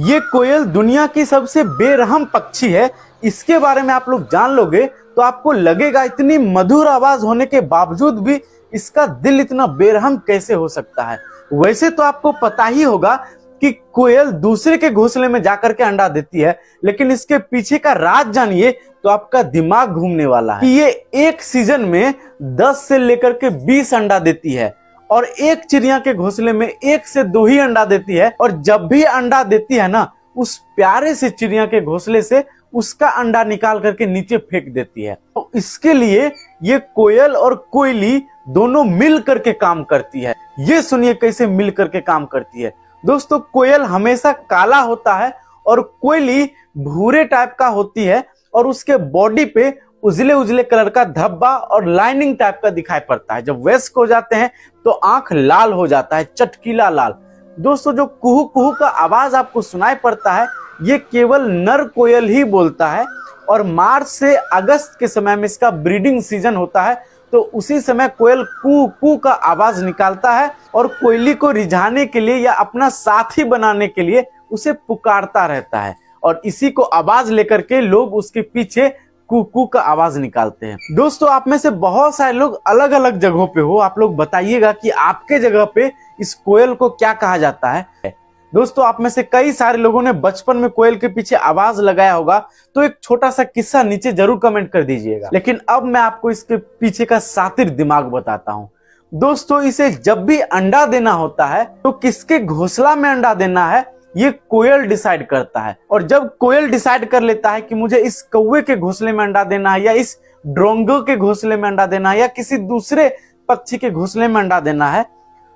ये कोयल दुनिया की सबसे बेरहम पक्षी है। इसके बारे में आप लोग जान लोगे तो आपको लगेगा इतनी मधुर आवाज होने के बावजूद भी इसका दिल इतना बेरहम कैसे हो सकता है। वैसे तो आपको पता ही होगा कि कोयल दूसरे के घोंसले में जाकर के अंडा देती है, लेकिन इसके पीछे का राज जानिए तो आपका दिमाग घूमने वाला है कि ये एक सीजन में 10 से लेकर के 20 अंडा देती है और एक चिड़िया के घोंसले में 1 से 2 ही अंडा देती है। और जब भी अंडा देती है ना, उस प्यारे से चिड़िया के घोंसले से उसका अंडा निकाल करके नीचे फेंक देती है। तो इसके लिए ये कोयल और कोयली दोनों मिल करके काम करती है। ये सुनिए कैसे मिल करके काम करती है। दोस्तों, कोयल हमेशा काला होता है और कोयली भूरे टाइप का होती है और उसके बॉडी पे उजले उजले कलर का धब्बा और लाइनिंग टाइप का दिखाई पड़ता है। जब वयस्क हो जाते हैं तो आंख लाल हो जाता है, चटकीला लाल। दोस्तों, जो कुहू कुहू का आवाज आपको सुनाई पड़ता है, ये केवल नर कोयल ही बोलता है। और मार्च से अगस्त के समय में इसका ब्रीडिंग सीजन होता है, तो उसी समय कोयल कू कू का आवाज निकालता है और कोयली को रिझाने के लिए या अपना साथी बनाने के लिए उसे पुकारता रहता है। और इसी को आवाज लेकर के लोग उसके पीछे कू का आवाज निकालते हैं। दोस्तों, आप में से बहुत सारे लोग अलग अलग जगहों पे हो, आप लोग बताइएगा कि आपके जगह पे इस कोयल को क्या कहा जाता है। दोस्तों, आप में से कई सारे लोगों ने बचपन में कोयल के पीछे आवाज लगाया होगा, तो एक छोटा सा किस्सा नीचे जरूर कमेंट कर दीजिएगा। लेकिन अब मैं आपको इसके पीछे का शातिर दिमाग बताता हूँ। दोस्तों, इसे जब भी अंडा देना होता है तो किसके घोंसला में अंडा देना है ये कोयल डिसाइड करता है। और जब कोयल डिसाइड कर लेता है कि मुझे इस कौवे के घोंसले में अंडा देना है या इस ड्रोंगो के घोंसले में अंडा देना है या किसी दूसरे पक्षी के घोंसले में अंडा देना है,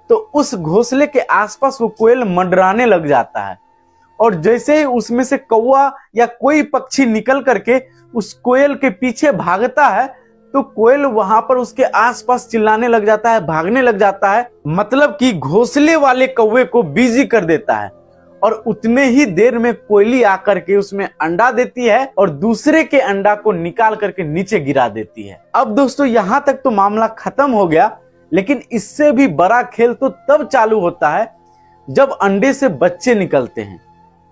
तो उस घोंसले के आसपास वो कोयल मंडराने लग जाता है। और जैसे ही उसमें से कौवा या कोई पक्षी निकल करके उस कोयल के पीछे भागता है, तो कोयल वहां पर उसके आसपास चिल्लाने लग जाता है, भागने लग जाता है। मतलब कि घोंसले वाले कौवे को बिजी कर देता है। और उतने ही देर में कोयली आकर के उसमें अंडा देती है और दूसरे के अंडा को निकाल करके नीचे गिरा देती है। अब दोस्तों, यहां तक तो मामला खत्म हो गया, लेकिन इससे भी बड़ा खेल तो तब चालू होता है जब अंडे से बच्चे निकलते हैं।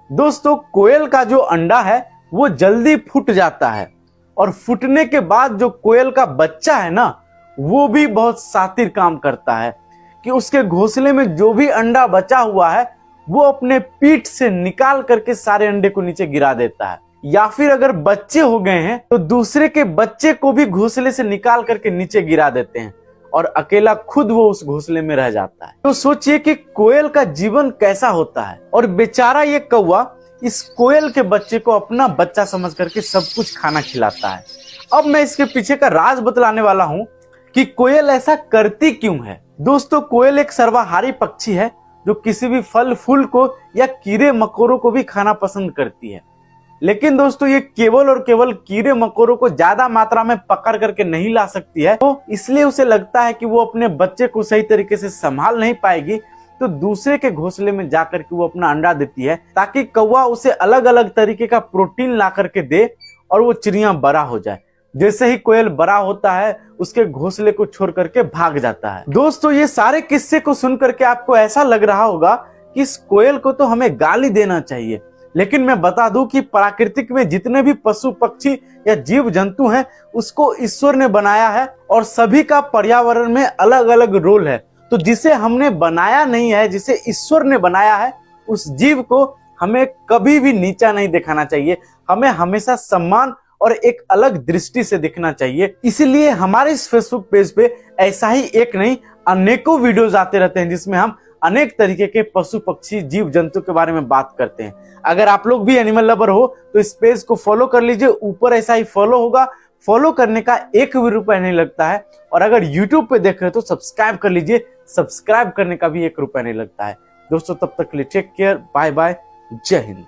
दोस्तों, कोयल का जो अंडा है वो जल्दी फूट जाता है और फूटने के बाद जो कोयल का बच्चा है ना, वो भी बहुत शातिर काम करता है कि उसके घोंसले में जो भी अंडा बचा हुआ है वो अपने पीठ से निकाल करके सारे अंडे को नीचे गिरा देता है। या फिर अगर बच्चे हो गए हैं तो दूसरे के बच्चे को भी घोंसले से निकाल करके नीचे गिरा देते हैं और अकेला खुद वो उस घोंसले में रह जाता है। तो सोचिए कि कोयल का जीवन कैसा होता है। और बेचारा ये कौवा इस कोयल के बच्चे को अपना बच्चा समझ करके सब कुछ खाना खिलाता है। अब मैं इसके पीछे का राज बतलाने वाला हूँ कि कोयल ऐसा करती क्यों है। दोस्तों, कोयल एक सर्वाहारी पक्षी है जो किसी भी फल फूल को या कीड़े मकोड़ों को भी खाना पसंद करती है। लेकिन दोस्तों, ये केवल और केवल कीड़े मकोड़ों को ज्यादा मात्रा में पकड़ करके नहीं ला सकती है, तो इसलिए उसे लगता है कि वो अपने बच्चे को सही तरीके से संभाल नहीं पाएगी, तो दूसरे के घोंसले में जाकर के वो अपना अंडा देती है ताकि कौवा उसे अलग अलग तरीके का प्रोटीन ला करके दे और वो चिड़िया बड़ा हो जाए। जैसे ही कोयल बड़ा होता है, उसके घोंसले को छोड़ करके भाग जाता है। दोस्तों, ये सारे किस्से को सुन करके आपको ऐसा लग रहा होगा कि इस कोयल को तो हमें गाली देना चाहिए, लेकिन मैं बता दूं कि प्राकृतिक में जितने भी पशु पक्षी या जीव जंतु हैं, उसको ईश्वर ने बनाया है और सभी का पर्यावरण में अलग अलग रोल है। तो जिसे हमने बनाया नहीं है, जिसे ईश्वर ने बनाया है, उस जीव को हमें कभी भी नीचा नहीं दिखाना चाहिए। हमें हमेशा सम्मान और एक अलग दृष्टि से देखना चाहिए। इसीलिए हमारे इस फेसबुक पेज पे ऐसा ही एक नहीं अनेकों वीडियोस आते रहते हैं जिसमें हम अनेक तरीके के पशु पक्षी जीव जंतु के बारे में बात करते हैं। अगर आप लोग भी एनिमल लवर हो तो इस पेज को फॉलो कर लीजिए। ऊपर ऐसा ही फॉलो होगा। फॉलो करने का 1 भी रुपया नहीं लगता है। और अगर यूट्यूब पे देख रहे हो तो सब्सक्राइब कर लीजिए। सब्सक्राइब करने का भी 1 रुपया नहीं लगता है। दोस्तों, तब तक के लिए टेक केयर, बाय बाय, जय हिंद।